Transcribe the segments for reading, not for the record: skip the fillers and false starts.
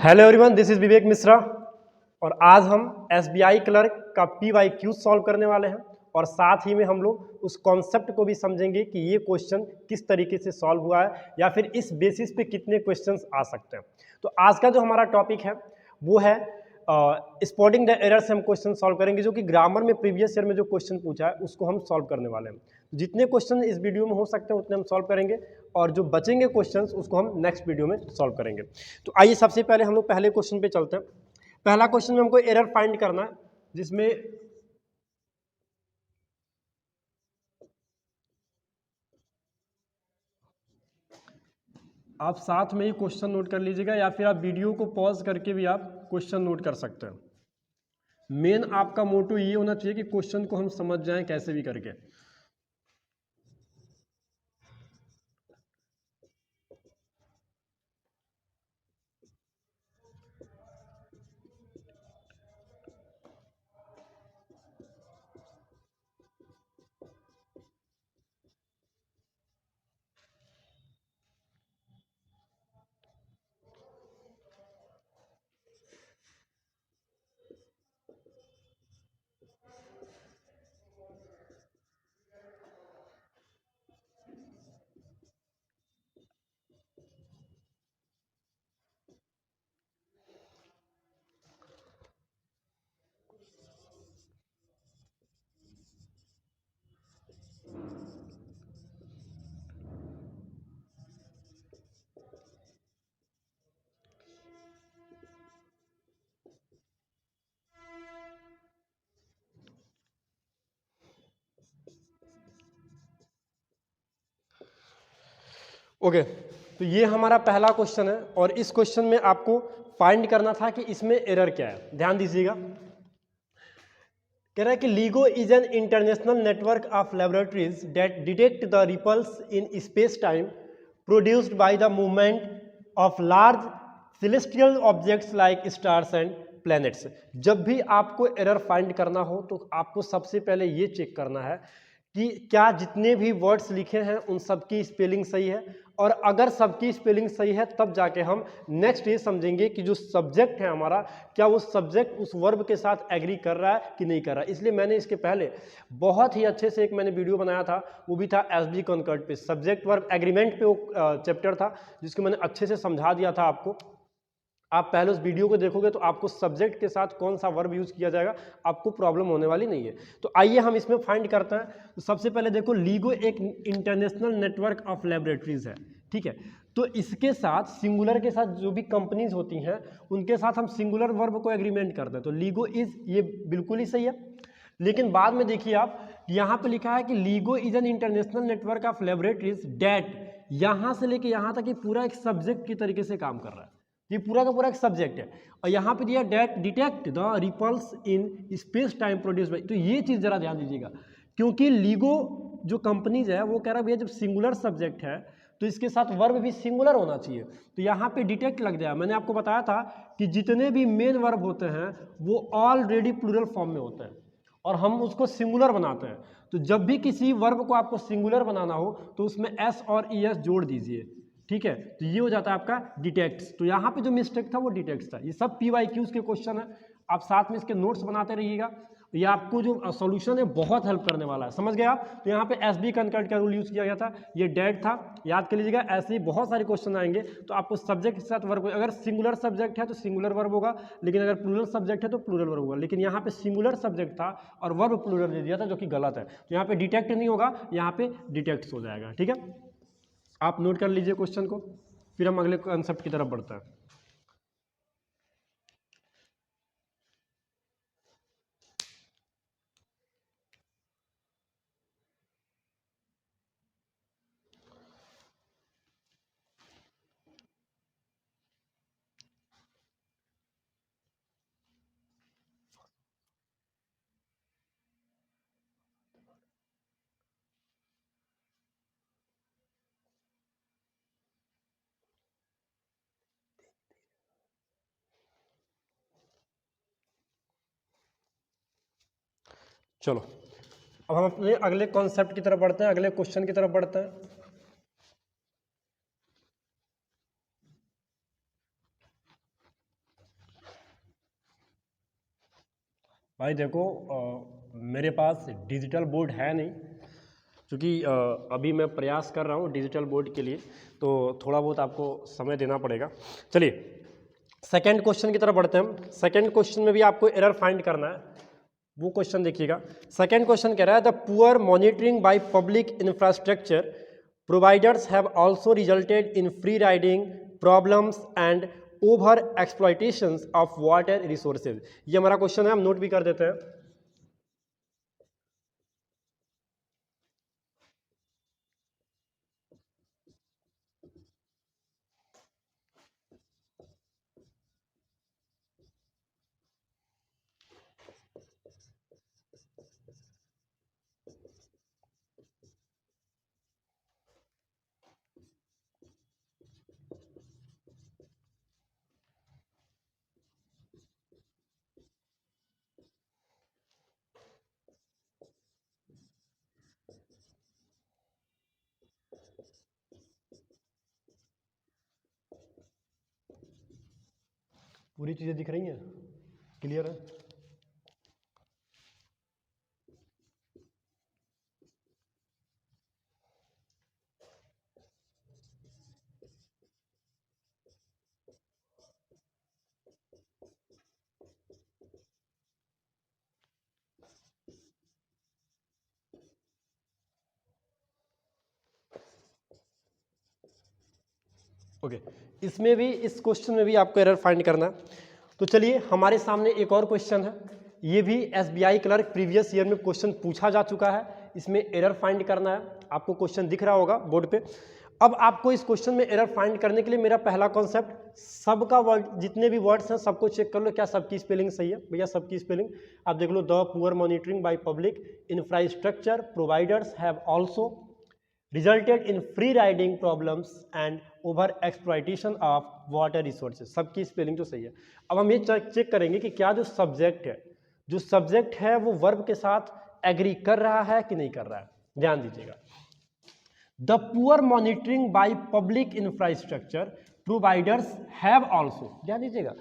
Hello everyone, this is विवेक मिश्रा और आज हम एसबीआई क्लर्क का PYQ सॉल्व करने वाले हैं और साथ ही में हम लोग उस कॉन्सेप्ट को भी समझेंगे कि ये क्वेश्चन किस तरीके से सॉल्व हुआ है या फिर इस बेसिस पे कितने क्वेश्चंस आ सकते हैं। तो आज का जो हमारा टॉपिक है वो है स्पॉटिंग द एरर से हम क्वेश्चन सॉल्व करेंगे, जो कि ग्रामर में प्रीवियस ईयर में जो क्वेश्चन पूछा है उसको हम सॉल्व करने वाले हैं। जितने क्वेश्चन इस वीडियो में हो सकते हैं उतने हम सॉल्व करेंगे और जो बचेंगे क्वेश्चंस उसको हम नेक्स्ट वीडियो में सॉल्व करेंगे। तो आइए सबसे पहले हम लोग पहले क्वेश्चन पे चलते हैं। पहला क्वेश्चन में हमको एरर फाइंड करना है, जिसमें आप साथ में ही क्वेश्चन नोट कर लीजिएगा या फिर आप वीडियो को पॉज करके भी आप क्वेश्चन नोट कर सकते हैं। मेन आपका मोटो ये होना चाहिए कि क्वेश्चन को हम समझ जाएं कैसे भी करके। ओके, तो ये हमारा पहला क्वेश्चन है और इस क्वेश्चन में आपको फाइंड करना था कि इसमें एरर क्या है। ध्यान दीजिएगा, कह रहा है कि LIGO is an international network of laboratories that detect the ripples in space time produced by the movement of large celestial objects like stars and planets. जब भी आपको एरर फाइंड करना हो तो आपको सबसे पहले ये चेक करना है कि क्या जितने भी वर्ड्स लिखे हैं उन सबकी स्पेलिंग सही है, और अगर सबकी स्पेलिंग सही है तब जाके हम नेक्स्ट ये समझेंगे कि जो सब्जेक्ट है हमारा, क्या वो सब्जेक्ट उस वर्ब के साथ एग्री कर रहा है कि नहीं कर रहा है। इसलिए मैंने इसके पहले बहुत ही अच्छे से एक मैंने वीडियो बनाया था, वो भी था एसबी कॉन्कर्ड पे, सब्जेक्ट वर्ब एग्रीमेंट पे वो चैप्टर था, जिसको मैंने अच्छे से समझा दिया था आपको। आप पहले उस वीडियो को देखोगे तो आपको सब्जेक्ट के साथ कौन सा वर्ब यूज किया जाएगा आपको प्रॉब्लम होने वाली नहीं है। तो आइए हम इसमें फाइंड करते हैं। तो सबसे पहले देखो, LIGO एक इंटरनेशनल नेटवर्क ऑफ लेबोरेटरीज है, ठीक है। तो इसके साथ सिंगुलर के साथ जो भी कंपनीज होती हैं उनके साथ हम सिंगुलर वर्ब को एग्रीमेंट करते हैं। तो LIGO इज, ये बिल्कुल ही सही है। लेकिन बाद में देखिए आप, यहाँ पे लिखा है कि LIGO is an international network of laboratories that, यहाँ से लेके यहाँ तक ये पूरा एक सब्जेक्ट की तरीके से काम कर रहा है। ये पूरा का पूरा एक सब्जेक्ट है और यहाँ पे दिया that detect the ripples in space time produce by. तो ये चीज़ जरा ध्यान दीजिएगा, क्योंकि LIGO जो कंपनीज है वो कह रहा है भैया जब सिंगुलर सब्जेक्ट है तो इसके साथ वर्ब भी सिंगुलर होना चाहिए। तो यहाँ पे डिटेक्ट लग जाए। मैंने आपको बताया था कि जितने भी मेन वर्ब होते हैं वो ऑलरेडी प्लूरल फॉर्म में होते हैं और हम उसको सिंगुलर बनाते हैं। तो जब भी किसी वर्ब को आपको सिंगुलर बनाना हो तो उसमें एस और ES जोड़ दीजिए, ठीक है। तो ये हो जाता है आपका डिटेक्ट्स। तो यहाँ पे जो मिस्टेक था वो डिटेक्ट्स था। ये सब PYQs के क्वेश्चन है, आप साथ में इसके नोट्स बनाते रहिएगा। ये आपको जो सॉल्यूशन है बहुत हेल्प करने वाला है, समझ गए आप। तो यहाँ पे एसबी कॉन्कर्ड का रूल यूज किया गया था, ये डेट था, याद कर लीजिएगा। ऐसे ही बहुत सारे क्वेश्चन आएंगे तो आपको सब्जेक्ट के साथ वर्ब, अगर सिंगुलर सब्जेक्ट है तो सिंगुलर वर्ब होगा, लेकिन अगर प्लूरल सब्जेक्ट है तो प्लूरल वर्ब होगा। लेकिन यहाँ पे सिंगुलर सब्जेक्ट था और वर्ब प्लूरल दे दिया था, जो कि गलत है। तो यहाँ पे डिटेक्ट नहीं होगा, यहाँ पे डिटेक्ट्स हो जाएगा, ठीक है। आप नोट कर लीजिए क्वेश्चन को, फिर हम अगले कॉन्सेप्ट की तरफ बढ़ते हैं। चलो अब हम अपने अगले कॉन्सेप्ट की तरफ बढ़ते हैं, अगले क्वेश्चन की तरफ बढ़ते हैं। भाई देखो मेरे पास डिजिटल बोर्ड है नहीं, क्योंकि अभी मैं प्रयास कर रहा हूँ डिजिटल बोर्ड के लिए, तो थोड़ा बहुत आपको समय देना पड़ेगा। चलिए सेकंड क्वेश्चन की तरफ बढ़ते हैं हम। सेकंड क्वेश्चन में भी आपको एरर फाइंड करना है, वो क्वेश्चन देखिएगा। सेकंड क्वेश्चन कह रहा है the poor monitoring by public infrastructure providers have also resulted in free riding problems and over exploitations of water resources. ये हमारा क्वेश्चन है, हम नोट भी कर देते हैं। पूरी चीजें दिख रही हैं, क्लियर है? ओके इसमें भी, इस क्वेश्चन में भी आपको एरर फाइंड करना है। तो चलिए हमारे सामने एक और क्वेश्चन है, ये भी एसबीआई क्लर्क प्रीवियस ईयर में क्वेश्चन पूछा जा चुका है, इसमें एरर फाइंड करना है। आपको क्वेश्चन दिख रहा होगा बोर्ड पे। अब आपको इस क्वेश्चन में एरर फाइंड करने के लिए मेरा पहला कॉन्सेप्ट, सबका वर्ड, जितने भी वर्ड्स हैं सबको चेक कर लो क्या सबकी स्पेलिंग सही है। भैया सबकी स्पेलिंग आप देख लो, the poor monitoring by public infrastructure providers have also resulted in free riding problems and over exploitation of water resources। सबकी स्पेलिंग तो सही है। अब हम ये चेक करेंगे कि क्या जो सब्जेक्ट है, जो सब्जेक्ट है वो वर्ब के साथ एग्री कर रहा है कि नहीं कर रहा है। ध्यान दीजिएगा, the poor monitoring by public infrastructure providers have also. ध्यान दीजिएगा,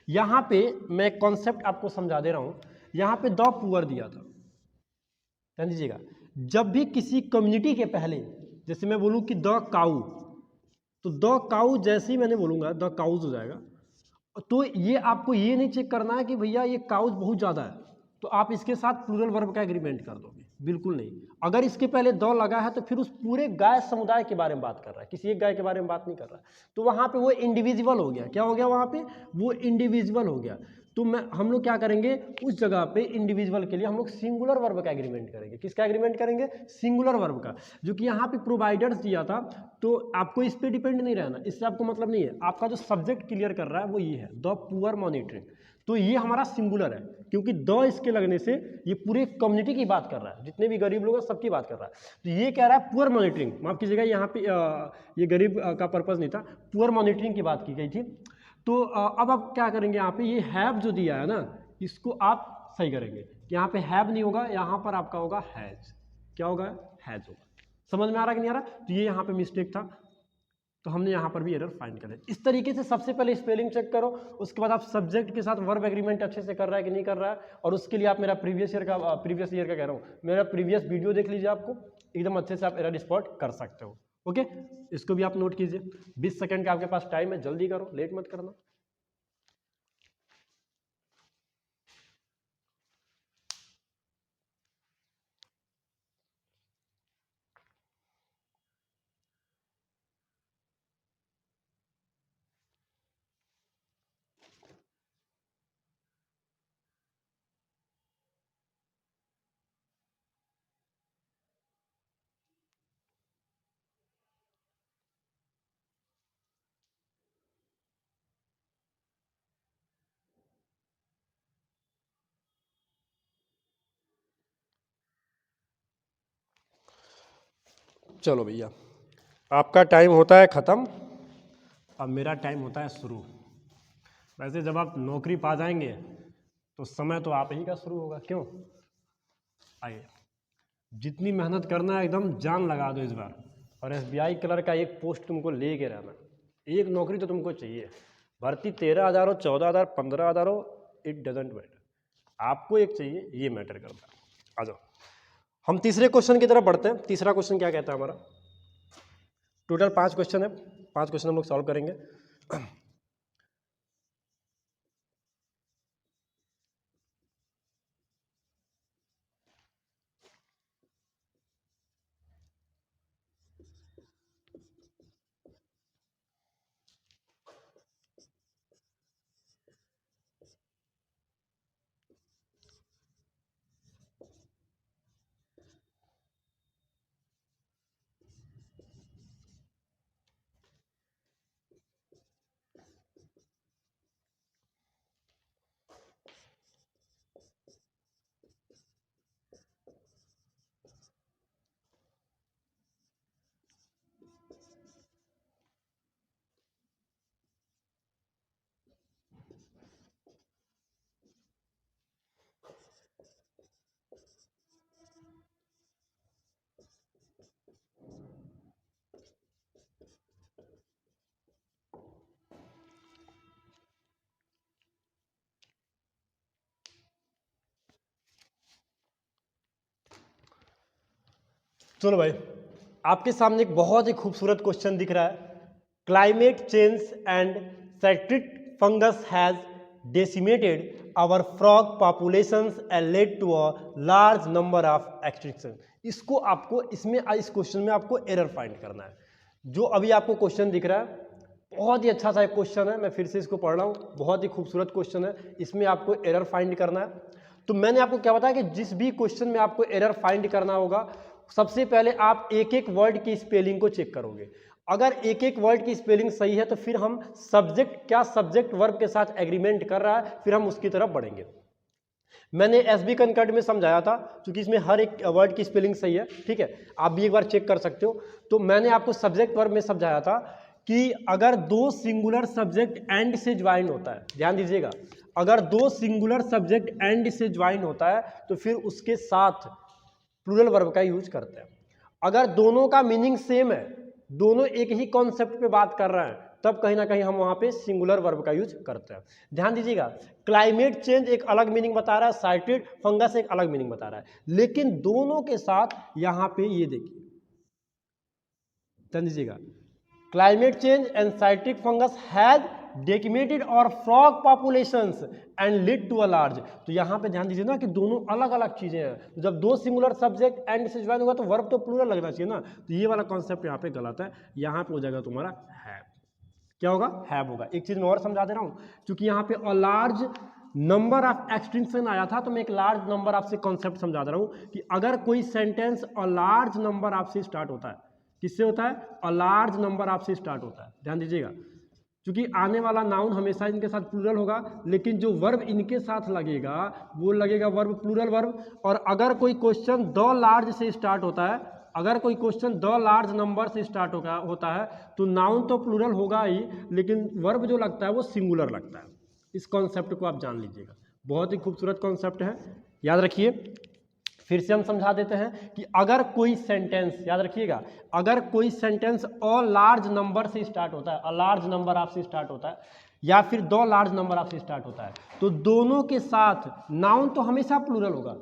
यहां पे मैं कॉन्सेप्ट आपको समझा दे रहा हूं। यहां पे द पुअर दिया था, ध्यान दीजिएगा, जब भी किसी कम्युनिटी के पहले, जैसे मैं बोलूं कि द काऊ, तो द काऊ जैसे ही मैंने बोलूंगा द काउज हो जाएगा। तो ये आपको ये नहीं चेक करना है कि भैया ये काउज बहुत ज्यादा है तो आप इसके साथ प्लूरल वर्ब का एग्रीमेंट कर दोगे, बिल्कुल नहीं। अगर इसके पहले द लगा है तो फिर उस पूरे गाय समुदाय के बारे में बात कर रहा है, किसी एक गाय के बारे में बात नहीं कर रहा है। तो वहां पे वो इंडिविजुअल हो गया। क्या हो गया वहां पे? वो इंडिविजुअल हो गया। तो हम लोग क्या करेंगे, उस जगह पे इंडिविजुअल के लिए हम लोग सिंगुलर वर्ब का एग्रीमेंट करेंगे। किसका एग्रीमेंट करेंगे? सिंगुलर वर्ब का। जो कि यहाँ पे प्रोवाइडर्स दिया था, तो आपको इस पे डिपेंड नहीं रहना, इससे आपको मतलब नहीं है। आपका जो सब्जेक्ट क्लियर कर रहा है वो ये है, द पुअर मॉनिटरिंग। तो ये हमारा सिंगुलर है, क्योंकि द इसके लगने से ये पूरे कम्युनिटी की बात कर रहा है, जितने भी गरीब लोग हैं सबकी बात कर रहा है। तो ये कह रहा है पुअर मॉनिटरिंग, माफ कीजिएगा यहाँ पे ये गरीब का पर्पज नहीं था, पुअर मॉनिटरिंग की बात की गई थी। तो अब आप क्या करेंगे, यहाँ पे ये हैव जो दिया है ना, इसको आप सही करेंगे। यहाँ पे हैव नहीं होगा, यहाँ पर आपका होगा हैज। क्या होगा? हैज होगा। समझ में आ रहा कि नहीं आ रहा? तो ये यहाँ पे मिस्टेक था, तो हमने यहाँ पर भी एरर फाइंड कर लिया। इस तरीके से सबसे पहले स्पेलिंग चेक करो, उसके बाद आप सब्जेक्ट के साथ वर्ब एग्रीमेंट अच्छे से कर रहा है कि नहीं कर रहा है, और उसके लिए आप मेरा प्रीवियस ईयर का कह रहा हूँ, मेरा प्रीवियस वीडियो देख लीजिए, आपको एकदम अच्छे से आप एरर स्पॉट कर सकते हो। ओके, इसको भी आप नोट कीजिए। 20 सेकंड का आपके पास टाइम है, जल्दी करो, लेट मत करना। चलो भैया, आपका टाइम होता है ख़त्म, अब मेरा टाइम होता है शुरू। वैसे जब आप नौकरी पा जाएंगे तो समय तो आप ही का शुरू होगा, क्यों? आइए, जितनी मेहनत करना है एकदम जान लगा दो इस बार, और एसबीआई क्लर्क का एक पोस्ट तुमको ले के रहना। एक नौकरी तो तुमको चाहिए, भर्ती 13,000 हो, 14,000, 15,000 हो, इट डजेंट मैटर। आपको एक चाहिए, ये मैटर करता है। आ जाओ हम तीसरे क्वेश्चन की तरफ बढ़ते हैं। तीसरा क्वेश्चन क्या कहता है हमारा, टोटल 5 क्वेश्चन है, 5 क्वेश्चन हम लोग सॉल्व करेंगे। चलो भाई, आपके सामने एक बहुत ही खूबसूरत क्वेश्चन दिख रहा है। Climate change and citric fungus has decimated our frog populations and led to a large number of extinction. इसको आपको इस क्वेश्चन में आपको एरर फाइंड करना है। जो अभी आपको क्वेश्चन दिख रहा है बहुत ही अच्छा सा एक क्वेश्चन है, मैं फिर से इसको पढ़ रहा हूँ, बहुत ही खूबसूरत क्वेश्चन है, इसमें आपको एरर फाइंड करना है। तो मैंने आपको क्या बताया कि जिस भी क्वेश्चन में आपको एरर फाइंड करना होगा, सबसे पहले आप एक एक वर्ड की स्पेलिंग को चेक करोगे। अगर एक एक वर्ड की स्पेलिंग सही है तो फिर हम सब्जेक्ट वर्ब के साथ एग्रीमेंट कर रहा है, फिर हम उसकी तरफ बढ़ेंगे। मैंने एसबी कनकट में समझाया था, क्योंकि इसमें हर एक वर्ड की स्पेलिंग सही है, ठीक है, आप भी एक बार चेक कर सकते हो। तो मैंने आपको सब्जेक्ट वर्ब में समझाया था कि अगर दो सिंगुलर सब्जेक्ट एंड से ज्वाइन होता है, ध्यान दीजिएगा, अगर दो सिंगुलर सब्जेक्ट एंड से ज्वाइन होता है तो फिर उसके साथ प्लूरल वर्ब का यूज करते हैं। अगर दोनों का मीनिंग सेम है, दोनों एक ही कॉन्सेप्ट पे बात कर रहे हैं, तब कहीं ना कहीं हम वहां पे सिंगुलर वर्ब का यूज करते हैं। ध्यान दीजिएगा, क्लाइमेट चेंज एक अलग मीनिंग बता रहा है, साइट्रिक फंगस एक अलग मीनिंग बता रहा है, लेकिन दोनों के साथ यहां पे ये देखिए, ध्यान दीजिएगा, climate change and citric fungus has decimated और frog populations and lead to a large. तो यहां पे ध्यान दीजिए ना कि दोनों अलग अलग चीजें हैं। तो जब दो सिंगुलर सब्जेक्ट एंड से ज्वाइन होगा तो वर्ब तो प्लूरल लगना चाहिए ना, तो ये वाला कॉन्सेप्ट यहाँ पे गलत है। यहाँ पे हो जाएगा तुम्हारा हैव। क्या होगा? हैव होगा। एक चीज मैं और समझा दे रहा हूँ, क्योंकि यहाँ पे अ लार्ज नंबर ऑफ एक्सटेंशन आया था, तो मैं एक लार्ज नंबर ऑफ से कॉन्सेप्ट समझा दे रहा हूँ कि अगर कोई sentence a large number of से स्टार्ट होता है, किससे होता है? अ लार्ज नंबर ऑफ से स्टार्ट होता है। ध्यान दीजिएगा, क्योंकि आने वाला नाउन हमेशा इनके साथ प्लूरल होगा, लेकिन जो वर्ब इनके साथ लगेगा वो लगेगा वर्ब प्लूरल वर्ब। और अगर कोई क्वेश्चन द लार्ज से स्टार्ट होता है, अगर कोई क्वेश्चन द लार्ज नंबर से स्टार्ट होता है तो नाउन तो प्लूरल होगा ही, लेकिन वर्ब जो लगता है वो सिंगुलर लगता है। इस कॉन्सेप्ट को आप जान लीजिएगा, बहुत ही खूबसूरत कॉन्सेप्ट है, याद रखिए। फिर से हम समझा देते हैं कि अगर कोई सेंटेंस, याद रखिएगा, अगर कोई सेंटेंस अ लार्ज नंबर से स्टार्ट होता है, अ लार्ज नंबर ऑफ से स्टार्ट होता है, या फिर दो लार्ज नंबर ऑफ से स्टार्ट होता है, तो दोनों के साथ नाउन तो हमेशा प्लूरल होगा,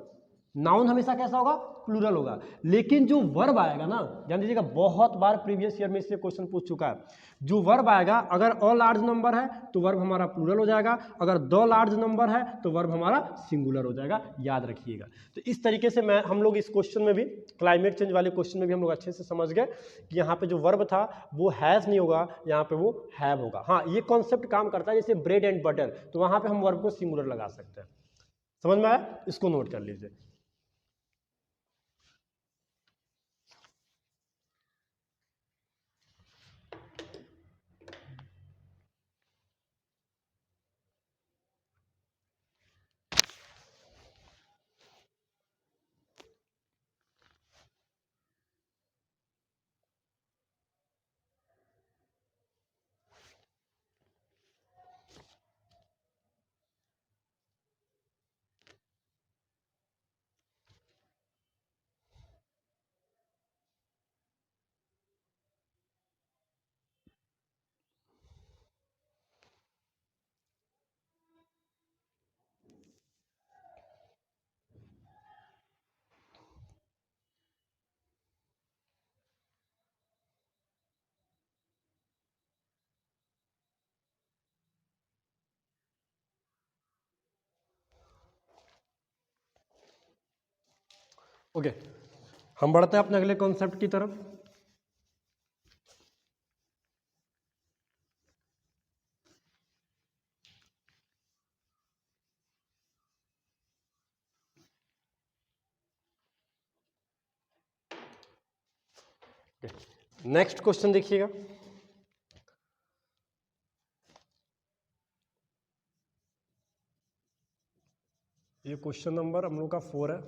नाउन हमेशा कैसा होगा? प्लूरल होगा। लेकिन जो वर्ब आएगा ना, ध्यान दीजिएगा, बहुत बार प्रीवियस ईयर में इससे क्वेश्चन पूछ चुका है, जो वर्ब आएगा अगर अ लार्ज नंबर है तो वर्ब हमारा प्लूरल हो जाएगा, अगर द लार्ज नंबर है तो वर्ब हमारा सिंगुलर हो जाएगा, याद रखिएगा। तो इस तरीके से हम लोग इस क्वेश्चन में भी, क्लाइमेट चेंज वाले क्वेश्चन में भी हम लोग अच्छे से समझ गए कि यहाँ पे जो वर्ब था वो हैज नहीं होगा, यहाँ पे वो हैव होगा। हाँ, ये कॉन्सेप्ट काम करता है, जैसे ब्रेड एंड बटर, तो वहां पे हम वर्ब को सिंगुलर लगा सकते हैं। समझ में आया? इसको नोट कर लीजिए। ओके, हम बढ़ते हैं अपने अगले कॉन्सेप्ट की तरफ। नेक्स्ट क्वेश्चन देखिएगा। ये क्वेश्चन नंबर हम लोग का 4 है।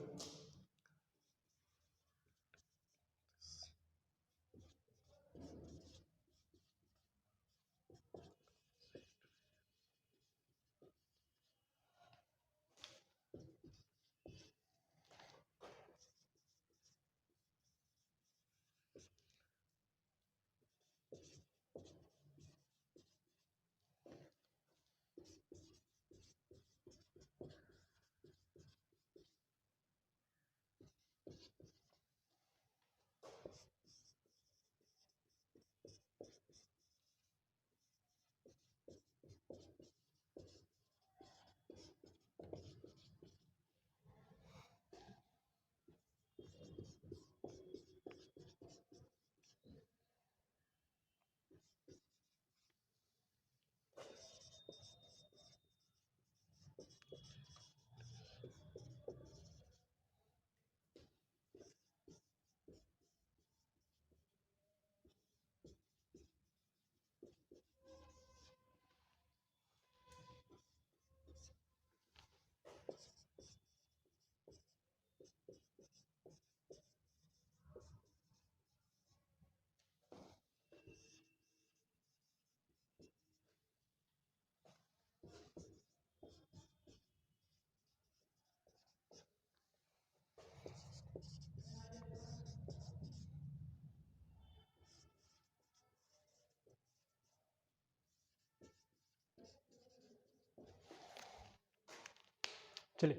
चलिए,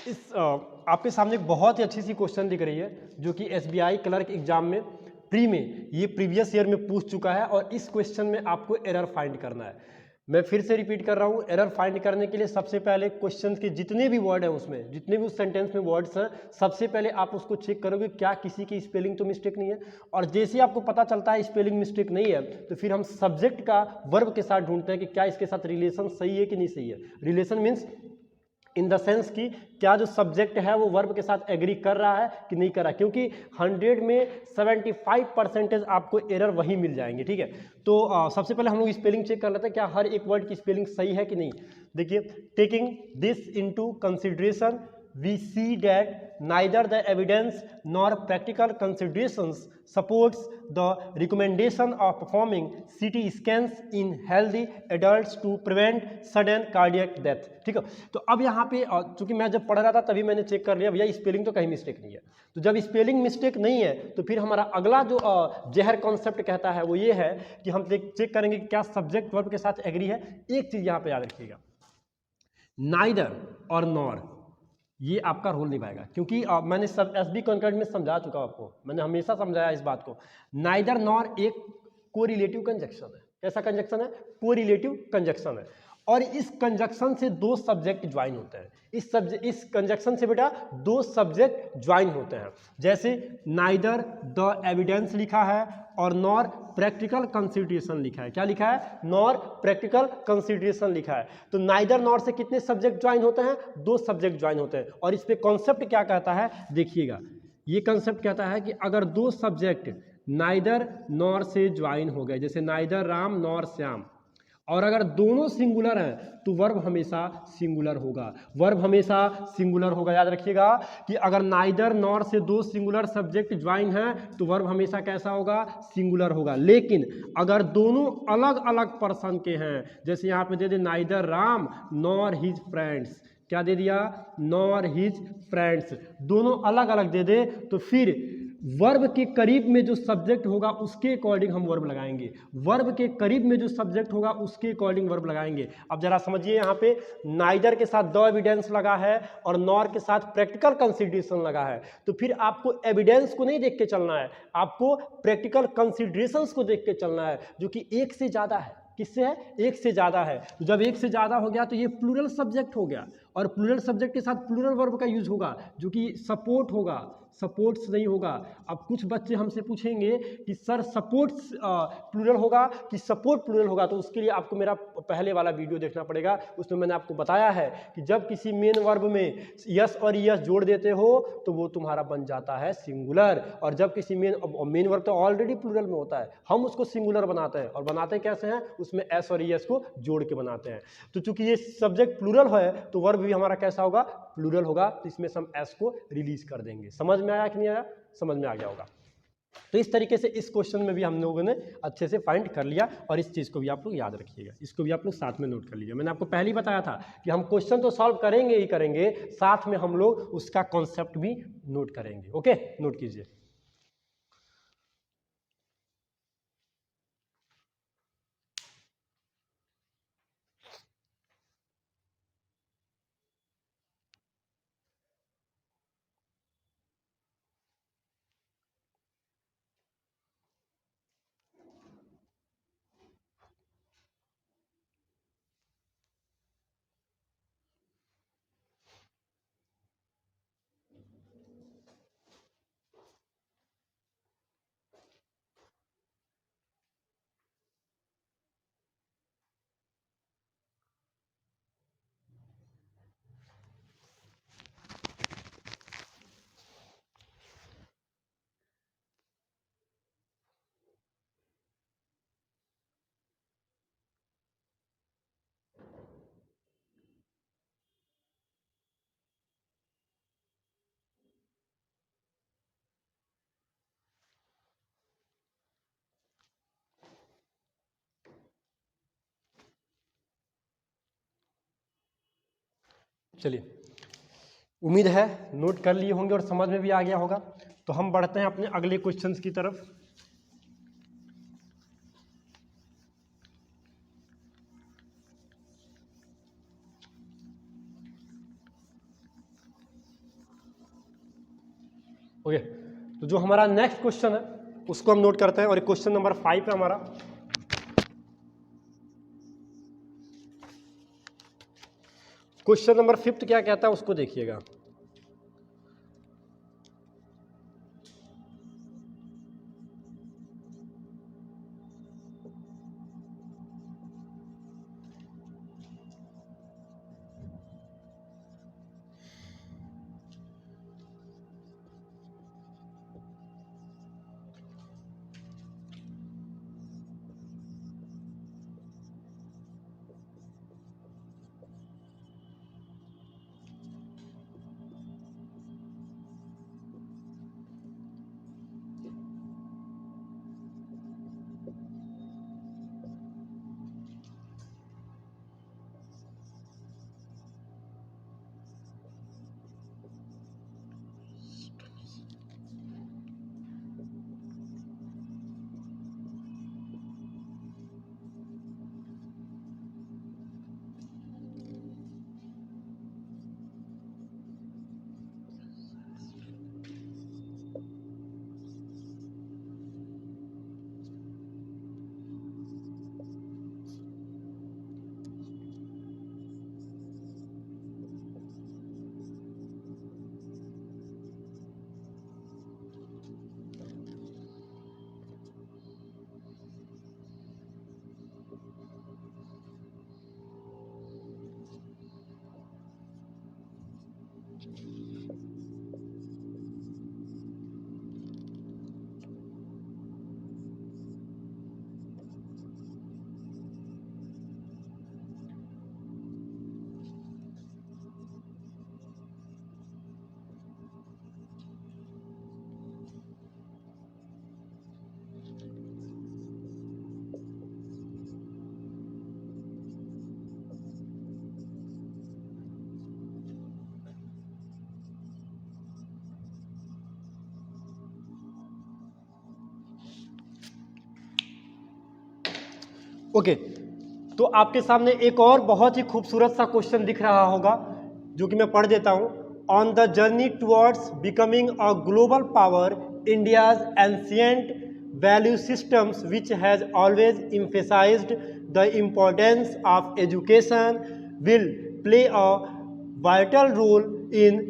इस आपके सामने एक बहुत ही अच्छी सी क्वेश्चन दिख रही है जो कि एसबीआई क्लर्क एग्जाम में प्री में ये प्रीवियस ईयर में पूछ चुका है, और इस क्वेश्चन में आपको एरर फाइंड करना है। मैं फिर से रिपीट कर रहा हूँ, एरर फाइंड करने के लिए सबसे पहले क्वेश्चन के जितने भी वर्ड हैं उसमें, जितने भी उस सेंटेंस में वर्ड्स हैं, सबसे पहले आप उसको चेक करोगे क्या किसी की स्पेलिंग तो मिस्टेक नहीं है। और जैसे ही आपको पता चलता है स्पेलिंग मिस्टेक नहीं है, तो फिर हम सब्जेक्ट का वर्ब के साथ ढूंढते हैं कि क्या इसके साथ रिलेशन सही है कि नहीं सही है। Relation means in the sense कि क्या जो सब्जेक्ट है वो वर्ब के साथ एग्री कर रहा है कि नहीं कर रहा है, क्योंकि 100 में 75% आपको एरर वही मिल जाएंगे। ठीक है, तो सबसे पहले हम लोग स्पेलिंग चेक कर लेते हैं क्या हर एक वर्ड की स्पेलिंग सही है कि नहीं। देखिए, taking this into consideration we see that neither the evidence nor practical considerations supports the recommendation of performing CT scans in healthy adults to prevent sudden cardiac death। ठीक है, तो अब यहाँ पे चूंकि मैं जब पढ़ रहा था तभी मैंने चेक कर लिया भैया स्पेलिंग तो कहीं मिस्टेक नहीं है। तो जब स्पेलिंग मिस्टेक नहीं है तो फिर हमारा अगला जो जहर कॉन्सेप्ट कहता है वो ये है कि हम चेक करेंगे कि क्या सब्जेक्ट वर्ब के साथ एग्री है। एक चीज यहाँ पे याद रखिएगा, नाइदर और नॉर ये आपका रोल निभाएगा, क्योंकि मैंने सब एसबी कॉन्करेंट में समझा चुका हूं आपको, मैंने हमेशा समझाया इस बात को। नाइदर नॉर एक कोरिलेटिव कंजक्शन है। कैसा कंजक्शन है? कोरिलेटिव कंजक्शन है, और इस कंजक्शन से दो सब्जेक्ट ज्वाइन होते हैं। इस कंजक्शन से बेटा दो सब्जेक्ट ज्वाइन होते हैं। जैसे नाइदर द एविडेंस लिखा है और नॉर प्रैक्टिकल कंसिडरेशन लिखा है। क्या लिखा है? नॉर प्रैक्टिकल कंसिडरेशन लिखा है। तो नाइदर नॉर से कितने सब्जेक्ट ज्वाइन होते हैं? दो सब्जेक्ट ज्वाइन होते हैं। और इस पे कॉन्सेप्ट क्या कहता है देखिएगा, ये कॉन्सेप्ट कहता है कि अगर दो सब्जेक्ट नाइदर नॉर से ज्वाइन हो गए, जैसे नाइदर राम नॉर श्याम, और अगर दोनों सिंगुलर हैं तो वर्ब हमेशा सिंगुलर होगा। वर्ब हमेशा सिंगुलर होगा, याद रखिएगा कि अगर नाइदर नॉर से दो सिंगुलर सब्जेक्ट ज्वाइन हैं तो वर्ब हमेशा कैसा होगा? सिंगुलर होगा। लेकिन अगर दोनों अलग अलग पर्सन के हैं, जैसे यहाँ पे they they neither Ram nor his friends, क्या दे दिया? नॉर हिज फ्रेंड्स, दोनों अलग अलग दे दे, तो फिर वर्ब के करीब में जो सब्जेक्ट होगा उसके अकॉर्डिंग हम वर्ब लगाएंगे। वर्ब के करीब में जो सब्जेक्ट होगा उसके अकॉर्डिंग वर्ब लगाएंगे। अब जरा समझिए, यहाँ पे नाइदर के साथ द एविडेंस लगा है और नॉर के साथ प्रैक्टिकल कंसिडरेशन लगा है, तो फिर आपको एविडेंस को नहीं देख के चलना है, आपको प्रैक्टिकल कंसिडरेशंस को देख के चलना है, जो कि एक से ज्यादा है। किससे है? एक से ज्यादा है। तो जब एक से ज्यादा हो गया तो ये प्लूरल सब्जेक्ट हो गया, और प्लूरल सब्जेक्ट के साथ प्लूरल वर्ब का यूज होगा जो कि सपोर्ट होगा। सपोर्ट्स नहीं होगा। अब कुछ बच्चे हमसे पूछेंगे कि सर सपोर्ट्स प्लूरल होगा कि सपोर्ट प्लूरल होगा, तो उसके लिए आपको मेरा पहले वाला वीडियो देखना पड़ेगा। उसमें मैंने आपको बताया है कि जब किसी मेन वर्ब में यस और यस जोड़ देते हो तो वो तुम्हारा बन जाता है सिंगुलर, और जब किसी मेन वर्ब तो ऑलरेडी प्लूरल में होता है, हम उसको सिंगुलर बनाते हैं। और बनाते कैसे हैं? उसमें एस और यस को जोड़ के बनाते हैं। तो चूंकि ये सब्जेक्ट प्लूरल है तो वर्ब भी हमारा कैसा होगा? प्लूरल होगा। तो इसमें से हम एस को रिलीज कर देंगे। समझ में आया कि नहीं आया? समझ में आ गया होगा। तो इस तरीके से इस क्वेश्चन में भी हम लोगों ने अच्छे से फाइंड कर लिया, और इस चीज़ को भी आप लोग याद रखिएगा, इसको भी आप लोग साथ में नोट कर लीजिए। मैंने आपको पहले ही बताया था कि हम क्वेश्चन तो सॉल्व करेंगे ही करेंगे, साथ में हम लोग उसका कॉन्सेप्ट भी नोट करेंगे। ओके, नोट कीजिए। चलिए, उम्मीद है नोट कर लिए होंगे और समझ में भी आ गया होगा। तो हम बढ़ते हैं अपने अगले क्वेश्चंस की तरफ। ओके, तो जो हमारा नेक्स्ट क्वेश्चन है उसको हम नोट करते हैं, और क्वेश्चन नंबर 5 है हमारा। क्वेश्चन नंबर 5 क्या कहता है उसको देखिएगा। ओके, तो आपके सामने एक और बहुत ही खूबसूरत सा क्वेश्चन दिख रहा होगा, जो कि मैं पढ़ देता हूं। On the journey towards becoming a global power, India's ancient value systems which has always emphasized the importance of education will play a vital role in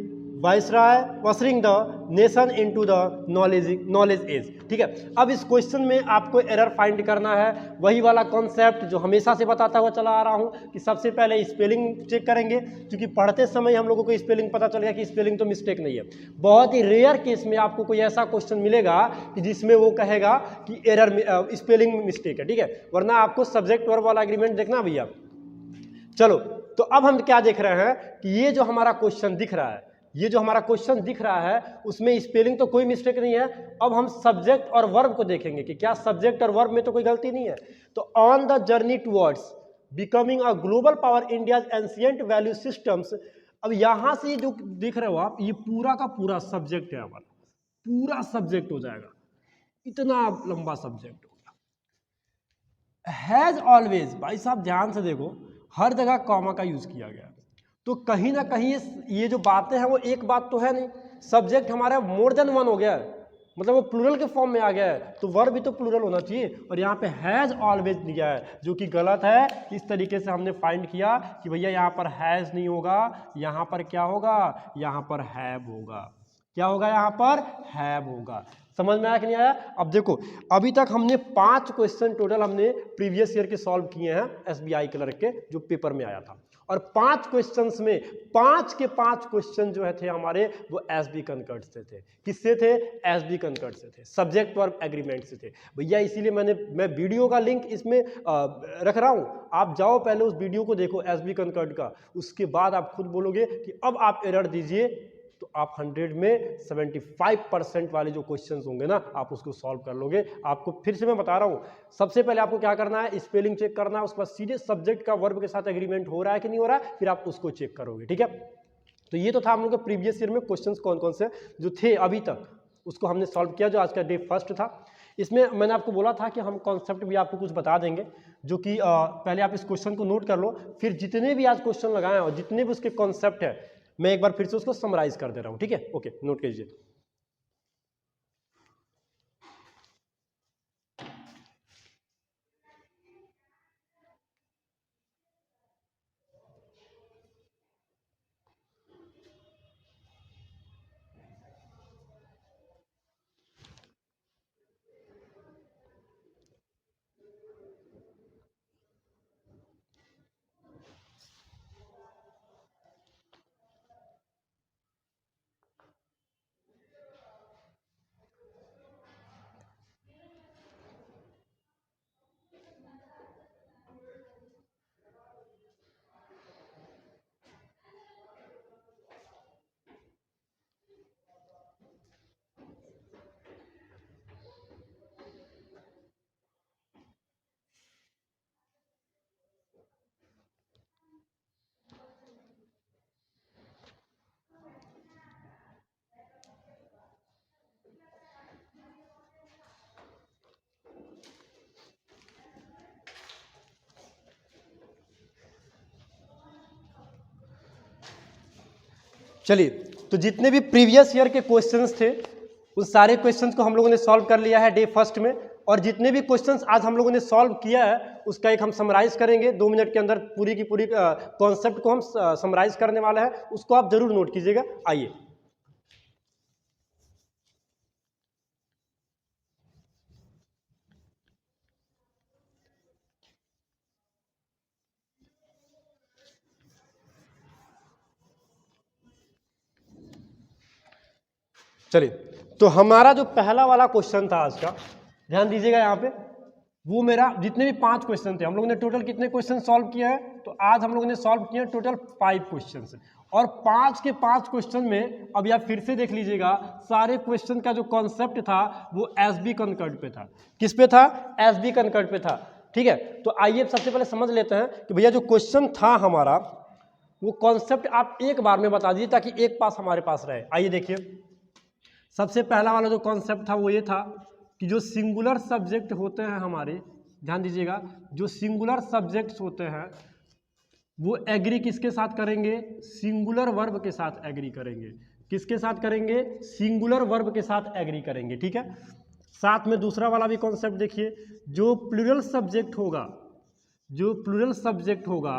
viceroy ushering the nation into the knowledge age. ठीक है, अब इस question में आपको error find करना है, वही वाला कॉन्सेप्ट जो हमेशा से बताता हुआ चला आ रहा हूं कि सबसे पहले स्पेलिंग चेक करेंगे, क्योंकि पढ़ते समय हम लोगों को स्पेलिंग पता चल गया कि स्पेलिंग तो मिस्टेक नहीं है। बहुत ही रेयर केस में आपको कोई ऐसा क्वेश्चन मिलेगा कि जिसमें वो कहेगा कि एरर स्पेलिंग मिस्टेक है। ठीक है, वरना आपको सब्जेक्ट वर्ब वाला एग्रीमेंट देखना भैया। चलो, तो अब हम क्या देख रहे हैं कि ये जो हमारा क्वेश्चन दिख रहा है, ये जो हमारा क्वेश्चन दिख रहा है उसमें स्पेलिंग तो कोई मिस्टेक नहीं है। अब हम सब्जेक्ट और वर्ब को देखेंगे कि क्या सब्जेक्ट और वर्ब में तो कोई गलती नहीं है। तो on the journey towards becoming a global power India's ancient value systems. अब यहां से जो देख रहे हो आप, ये पूरा का पूरा सब्जेक्ट है हमारा, पूरा सब्जेक्ट हो जाएगा, इतना लंबा सब्जेक्ट होगा। हैज ऑलवेज, भाई साहब ध्यान से देखो, हर जगह कॉमा का यूज किया गया, तो कहीं ना कहीं ये जो बातें हैं वो एक बात तो है नहीं, सब्जेक्ट हमारा मोर देन वन हो गया है, मतलब वो प्लूरल के फॉर्म में आ गया है, तो वर्ब भी तो प्लूरल होना चाहिए। और यहाँ पे हैज ऑलवेज दिया है जो कि गलत है। इस तरीके से हमने फाइंड किया कि भैया यहाँ पर हैज नहीं होगा, यहाँ पर क्या होगा, यहाँ पर हैव होगा। क्या होगा, यहाँ पर हैव होगा। समझ में आया कि नहीं आया? अब देखो, अभी तक हमने 5 क्वेश्चन टोटल हमने प्रीवियस ईयर के सॉल्व किए हैं SBI क्लर्क के, जो पेपर में आया था। और 5 क्वेश्चंस में 5 के 5 क्वेश्चन जो है थे हमारे, वो SB कनकर्ड से थे। किससे थे? SB कनकर्ड से थे, सब्जेक्ट वर्ब एग्रीमेंट से थे भैया। इसीलिए मैं वीडियो का लिंक इसमें रख रहा हूं, आप जाओ पहले उस वीडियो को देखो SB कनकर्ड का, उसके बाद आप खुद बोलोगे कि अब आप एरर दीजिए, तो आप 100 में 75% वाले जो क्वेश्चंस होंगे ना, आप उसको सॉल्व कर लोगे। आपको फिर से मैं बता रहा हूं, सबसे पहले आपको क्या करना है, स्पेलिंग चेक करना है, उसके बाद सीधे सब्जेक्ट का वर्ब के साथ एग्रीमेंट हो रहा है कि नहीं हो रहा है, फिर आप उसको चेक करोगे। ठीक है, तो ये तो था हम लोग के प्रीवियस ईयर में क्वेश्चंस कौन कौन से जो थे अभी तक, उसको हमने सॉल्व किया, जो आज का डे फर्स्ट था। इसमें मैंने आपको बोला था कि हम कॉन्सेप्ट भी आपको कुछ बता देंगे, जो कि पहले आप इस क्वेश्चन को नोट कर लो, फिर जितने भी आज क्वेश्चन लगाए और जितने भी उसके कॉन्सेप्ट है, मैं एक बार फिर से उसको समराइज कर दे रहा हूं। ठीक है, ओके, नोट कीजिए। चलिए, तो जितने भी प्रीवियस ईयर के क्वेश्चंस थे, उन सारे क्वेश्चंस को हम लोगों ने सॉल्व कर लिया है डे फर्स्ट में। और जितने भी क्वेश्चंस आज हम लोगों ने सॉल्व किया है, उसका एक हम समराइज करेंगे 2 मिनट के अंदर। पूरी की पूरी कॉन्सेप्ट को हम समराइज करने वाले हैं, उसको आप जरूर नोट कीजिएगा। आइए, चलिए, तो हमारा जो पहला वाला क्वेश्चन था आज का, ध्यान दीजिएगा यहाँ पे, वो मेरा जितने भी 5 क्वेश्चन थे, हम लोगों ने टोटल कितने क्वेश्चन सॉल्व किए हैं, तो आज हम लोगों ने सॉल्व किए टोटल 5 क्वेश्चन। और 5 के 5 क्वेश्चन में, अब आप फिर से देख लीजिएगा, सारे क्वेश्चन का जो कॉन्सेप्ट था वो SB कनकर्ड पे था। किस पे था? SB कनकर्ड पे था। ठीक है, तो आइए सबसे पहले समझ लेते हैं कि भैया जो क्वेश्चन था हमारा, वो कॉन्सेप्ट आप एक बार में बता दीजिए ताकि एक पास हमारे पास रहे। आइए देखिए, सबसे पहला वाला जो कॉन्सेप्ट था वो ये था कि जो सिंगुलर सब्जेक्ट होते हैं हमारे, ध्यान दीजिएगा, जो सिंगुलर सब्जेक्ट्स होते हैं वो एग्री किसके साथ करेंगे? सिंगुलर वर्ब के साथ एग्री करेंगे। किसके साथ करेंगे? सिंगुलर वर्ब के साथ एग्री करेंगे। ठीक है, साथ में दूसरा वाला भी कॉन्सेप्ट देखिए, जो प्लूरल सब्जेक्ट होगा, जो प्लूरल सब्जेक्ट होगा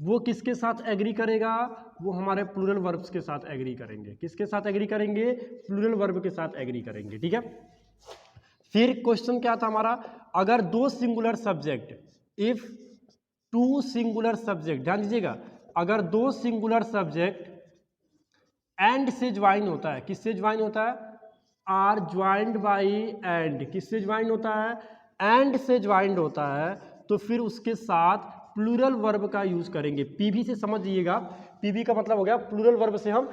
वो किसके साथ एग्री करेगा, वो हमारे प्लूरल वर्ब्स के साथ एग्री करेंगे। किसके साथ एग्री करेंगे, प्लूरल वर्ब के साथ एग्री करेंगे, ठीक है। फिर क्वेश्चन क्या था हमारा, अगर दो singular subject, if two singular subject, ध्यान दीजिएगा, अगर दो सिंगुलर सब्जेक्ट एंड से ज्वाइन होता है, किससे ज्वाइन होता है, आर ज्वाइंड बाई एंड, किससे ज्वाइन होता है, एंड से ज्वाइंड होता है, तो फिर उसके साथ प्लूरल वर्ब का यूज करेंगे। पीवी से समझिएगा, पीवी का मतलब हो गया प्लूरल वर्ब से हम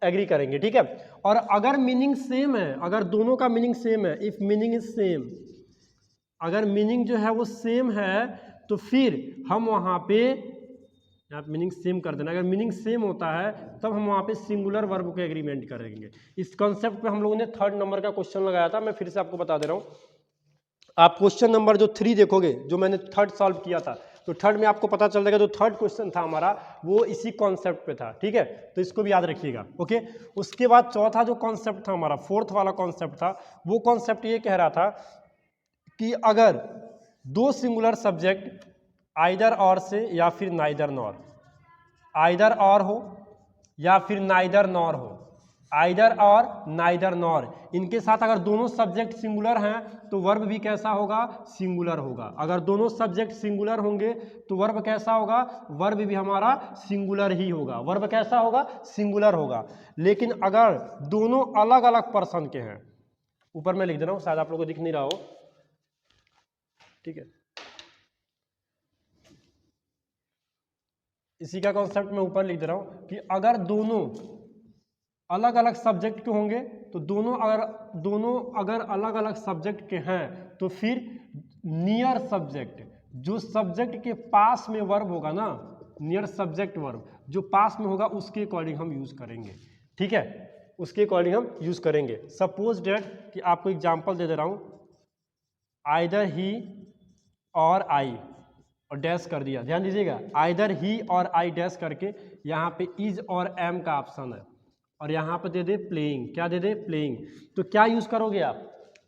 एग्री करेंगे, ठीक है। और अगर मीनिंग सेम है, अगर दोनों का मीनिंग सेम है, इफ मीनिंग इज सेम, अगर मीनिंग जो है वो सेम है, तो फिर हम वहां पे, आप मीनिंग सेम कर देना, अगर मीनिंग सेम होता है तब हम वहां पे सिंगुलर वर्ब को एग्रीमेंट करेंगे। इस कॉन्सेप्ट पे हम लोगों ने 3rd नंबर का क्वेश्चन लगाया था, मैं फिर से आपको बता दे रहा हूं। आप क्वेश्चन नंबर जो 3 देखोगे, जो मैंने 3rd सॉल्व किया था, तो 3rd में आपको पता चल जाएगा, जो 3rd क्वेश्चन था हमारा वो इसी कॉन्सेप्ट पे था, ठीक है। तो इसको भी याद रखिएगा, ओके। उसके बाद चौथा जो कॉन्सेप्ट था हमारा, 4th वाला कॉन्सेप्ट था, वो कॉन्सेप्ट ये कह रहा था कि अगर दो सिंगुलर सब्जेक्ट आइदर और से या फिर नाइदर नॉर, आइदर और हो या फिर नाइदर नॉर हो, आइदर और नाइदर नॉर, इनके साथ अगर दोनों सब्जेक्ट सिंगुलर हैं तो वर्ब भी कैसा होगा, सिंगुलर होगा। अगर दोनों सब्जेक्ट सिंगुलर होंगे तो वर्ब कैसा होगा, वर्ब भी हमारा सिंगुलर ही होगा, वर्ब कैसा होगा, सिंगुलर होगा। लेकिन अगर दोनों अलग अलग पर्सन के हैं, ऊपर मैं लिख दे रहा हूं, शायद आप लोगों को दिख नहीं रहा हो, ठीक है, इसी का कॉन्सेप्ट मैं ऊपर लिख दे रहा हूं कि अगर दोनों अलग अलग सब्जेक्ट के होंगे, तो दोनों अगर अलग अलग सब्जेक्ट के हैं, तो फिर नियर सब्जेक्ट, जो सब्जेक्ट के पास में वर्ब होगा ना, नियर सब्जेक्ट वर्ब जो पास में होगा, उसके अकॉर्डिंग हम यूज करेंगे, ठीक है, उसके अकॉर्डिंग हम यूज करेंगे। सपोज डेट कि आपको एग्जांपल दे दे रहा हूं, आइदर ही और आई, और डैश कर दिया, ध्यान दीजिएगा, आइदर ही और आई डैश करके यहाँ पे इज और एम का ऑप्शन है, और यहाँ पे दे दे प्लेइंग, क्या दे दे, प्लेइंग। तो क्या यूज करोगे आप,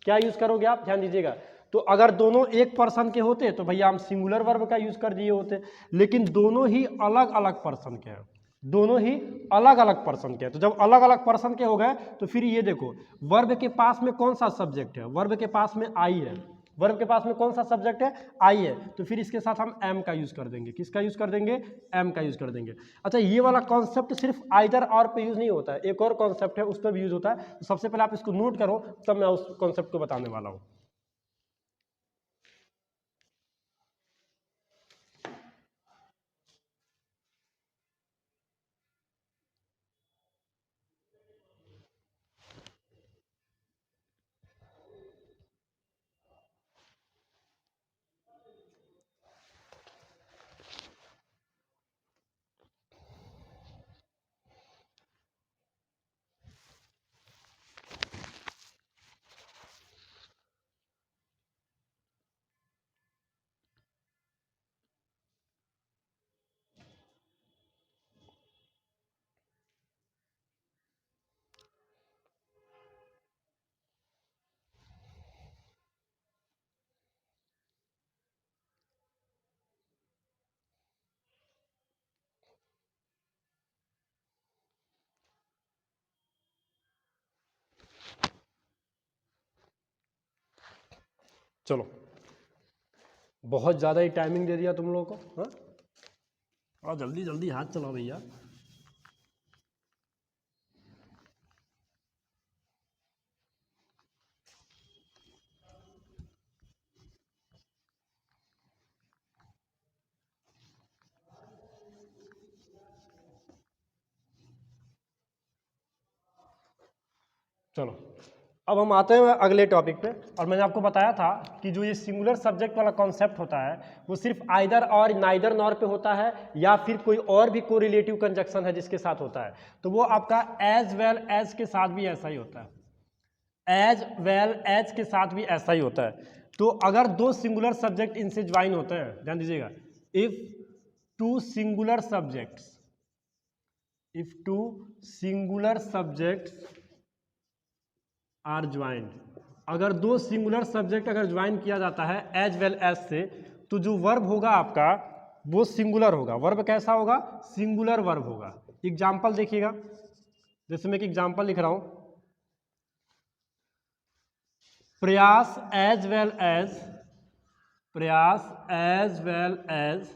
क्या यूज करोगे आप, ध्यान दीजिएगा। तो अगर दोनों एक पर्सन के होते तो भैया हम सिंगुलर वर्ब का यूज कर दिए होते, लेकिन दोनों ही अलग अलग पर्सन के हैं, दोनों ही अलग अलग पर्सन के हैं। तो जब अलग अलग पर्सन के हो गए, तो फिर ये देखो, वर्ब के पास में कौन सा सब्जेक्ट है, वर्ब के पास में आई है, वर्ब के पास में कौन सा सब्जेक्ट है, आई है, तो फिर इसके साथ हम एम का यूज कर देंगे, किसका यूज कर देंगे, एम का यूज कर देंगे। अच्छा, ये वाला कॉन्सेप्ट सिर्फ आइदर और पे यूज नहीं होता है, एक और कॉन्सेप्ट है उस पर भी यूज होता है। तो सबसे पहले आप इसको नोट करो, तब मैं उस कॉन्सेप्ट को बताने वाला हूं। चलो, बहुत ज्यादा ही टाइमिंग दे दिया तुम लोगों को, हाँ, और जल्दी जल्दी हाथ चलाओ भैया। चलो, अब हम आते हैं अगले टॉपिक पे। और मैंने आपको बताया था कि जो ये सिंगुलर सब्जेक्ट वाला कॉन्सेप्ट होता है, वो सिर्फ आइदर और नाइदर नॉर पे होता है, या फिर कोई और भी कोरिलेटिव कंजक्शन है जिसके साथ होता है, तो वो आपका एज वेल एज के साथ भी ऐसा ही होता है, एज वेल एज के साथ भी ऐसा ही होता है। तो अगर दो सिंगुलर सब्जेक्ट इनसे ज्वाइन होते हैं, ध्यान दीजिएगा, if two singular subjects, if two singular subjects are joined, अगर दो सिंगुलर सब्जेक्ट अगर ज्वाइन किया जाता है एज वेल एज से, तो जो वर्ब होगा आपका, वो सिंगुलर होगा। वर्ब कैसा होगा? सिंगुलर वर्ब होगा। एग्जाम्पल देखिएगा, जैसे मैं एक एग्जाम्पल लिख रहा हूं, Prayas as well as, Prayas as well as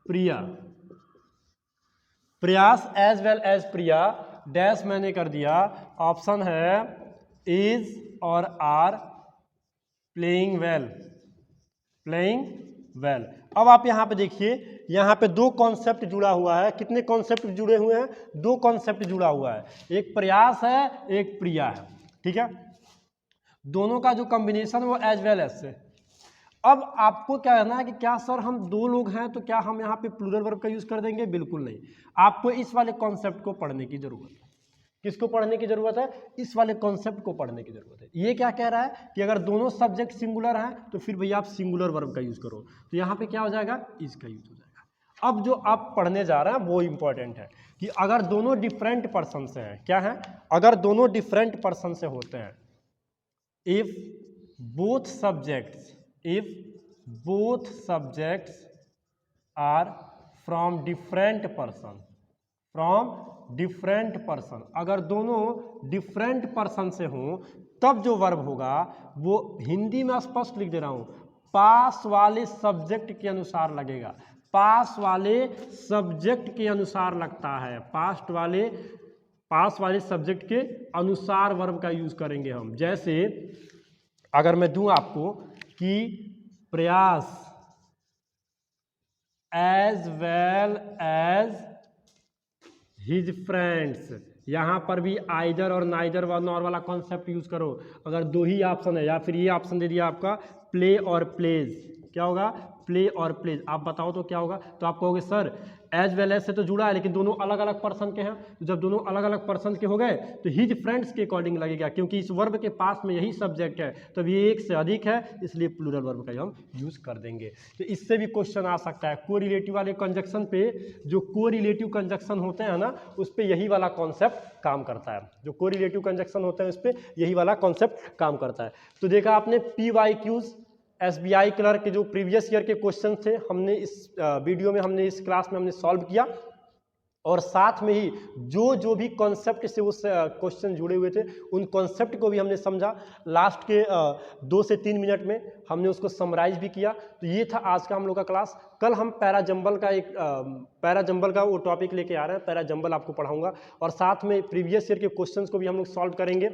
Priya, Prayas as well as Priya dash मैंने कर दिया, ऑप्शन है इज और are playing well, playing well. अब आप यहां पे देखिए, यहां पे दो कॉन्सेप्ट जुड़ा हुआ है। कितने कॉन्सेप्ट जुड़े हुए हैं? दो कॉन्सेप्ट जुड़ा हुआ है, एक प्रयास है, एक प्रिया है, ठीक है। दोनों का जो कॉम्बिनेशन वो एज वेल एज से। अब आपको क्या कहना है कि क्या सर हम दो लोग हैं तो क्या हम यहाँ पे प्लूरल वर्ब का यूज कर देंगे? बिल्कुल नहीं, आपको इस वाले कॉन्सेप्ट को पढ़ने की जरूरत है। किसको पढ़ने की जरूरत है? इस वाले कॉन्सेप्ट को पढ़ने की जरूरत है। ये क्या कह रहा है कि अगर दोनों सब्जेक्ट सिंगुलर हैं तो फिर भैया आप सिंगुलर वर्ब का यूज करो, तो यहाँ पे क्या हो जाएगा? इज का यूज हो जाएगा। अब जो आप पढ़ने जा रहे हैं वो इंपॉर्टेंट है कि अगर दोनों डिफरेंट पर्सन से हैं, क्या है? अगर दोनों डिफरेंट पर्सन से होते हैं, if both subjects, if both subjects are from different person, from different person, अगर दोनों different person से हों तब जो वर्ब होगा वो हिंदी में स्पष्ट लिख दे रहा हूं, पास वाले सब्जेक्ट के अनुसार लगेगा, पास वाले सब्जेक्ट के अनुसार लगता है, पास वाले सब्जेक्ट के अनुसार वर्ब का यूज करेंगे हम। जैसे अगर मैं दूं आपको कि Prayas as well as his friends, यहां पर भी आइदर और नाइदर व नॉर वाला कॉन्सेप्ट यूज करो। अगर दो ही ऑप्शन है या फिर ये ऑप्शन दे दिया आपका प्ले और प्लेज, क्या होगा? प्ले और प्लेज। आप बताओ तो क्या होगा? तो आप कहोगे सर एज वेल एज से तो जुड़ा है लेकिन दोनों अलग अलग पर्सन के हैं, तो जब दोनों अलग अलग पर्सन के हो गए तो हिज फ्रेंड्स के अकॉर्डिंग लगेगा, क्योंकि इस वर्ब के पास में यही सब्जेक्ट है, तब ये एक से अधिक है, इसलिए प्लूरल वर्ब का हम यूज कर देंगे। तो इससे भी क्वेश्चन आ सकता है। कोरिलेटिव वाले कंजक्शन पे, जो कोरिलेटिव कंजक्शन होते हैं ना, उस पर यही वाला कॉन्सेप्ट काम करता है। जो कोरिलेटिव कंजक्शन होते हैं उस पर यही वाला कॉन्सेप्ट काम करता है। तो देखा आपने PYQs, SBI क्लर्क के जो प्रीवियस ईयर के क्वेश्चन थे, हमने इस वीडियो में, हमने इस क्लास में हमने सॉल्व किया, और साथ में ही जो भी कॉन्सेप्ट से उस क्वेश्चन जुड़े हुए थे उन कॉन्सेप्ट को भी हमने समझा। लास्ट के 2 से 3 मिनट में हमने उसको समराइज भी किया। तो ये था आज का हम लोग का क्लास। कल हम पैराजंबल का पैराजंबल का वो टॉपिक लेके आ रहे हैं, पैराजंबल आपको पढ़ाऊंगा, और साथ में प्रीवियस ईयर के क्वेश्चंस को भी हम लोग सॉल्व करेंगे।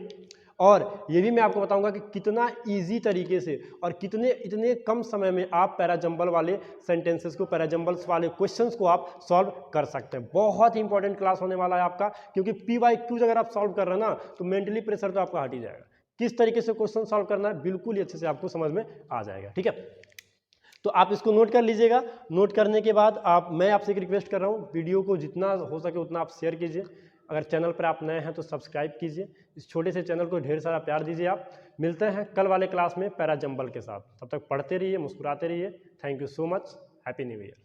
और ये भी मैं आपको बताऊंगा कि कितना इजी तरीके से और इतने कम समय में आप पैराजंबल वाले सेंटेंसेस को, पैराजंबल्स वाले क्वेश्चंस को आप सॉल्व कर सकते हैं। बहुत ही इंपॉर्टेंट क्लास होने वाला है आपका, क्योंकि PYQs अगर आप सॉल्व कर रहे हैं ना तो मेंटली प्रेशर तो आपका हट ही जाएगा। किस तरीके से क्वेश्चन सॉल्व करना है बिल्कुल ही अच्छे से आपको समझ में आ जाएगा, ठीक है। तो आप इसको नोट कर लीजिएगा। नोट करने के बाद मैं आपसे एक रिक्वेस्ट कर रहा हूँ, वीडियो को जितना हो सके उतना आप शेयर कीजिए। अगर चैनल पर आप नए हैं तो सब्सक्राइब कीजिए। इस छोटे से चैनल को ढेर सारा प्यार दीजिए आप। मिलते हैं कल वाले क्लास में पैराजंबल के साथ। तब तक पढ़ते रहिए, मुस्कुराते रहिए। Thank you so much. Happy new year.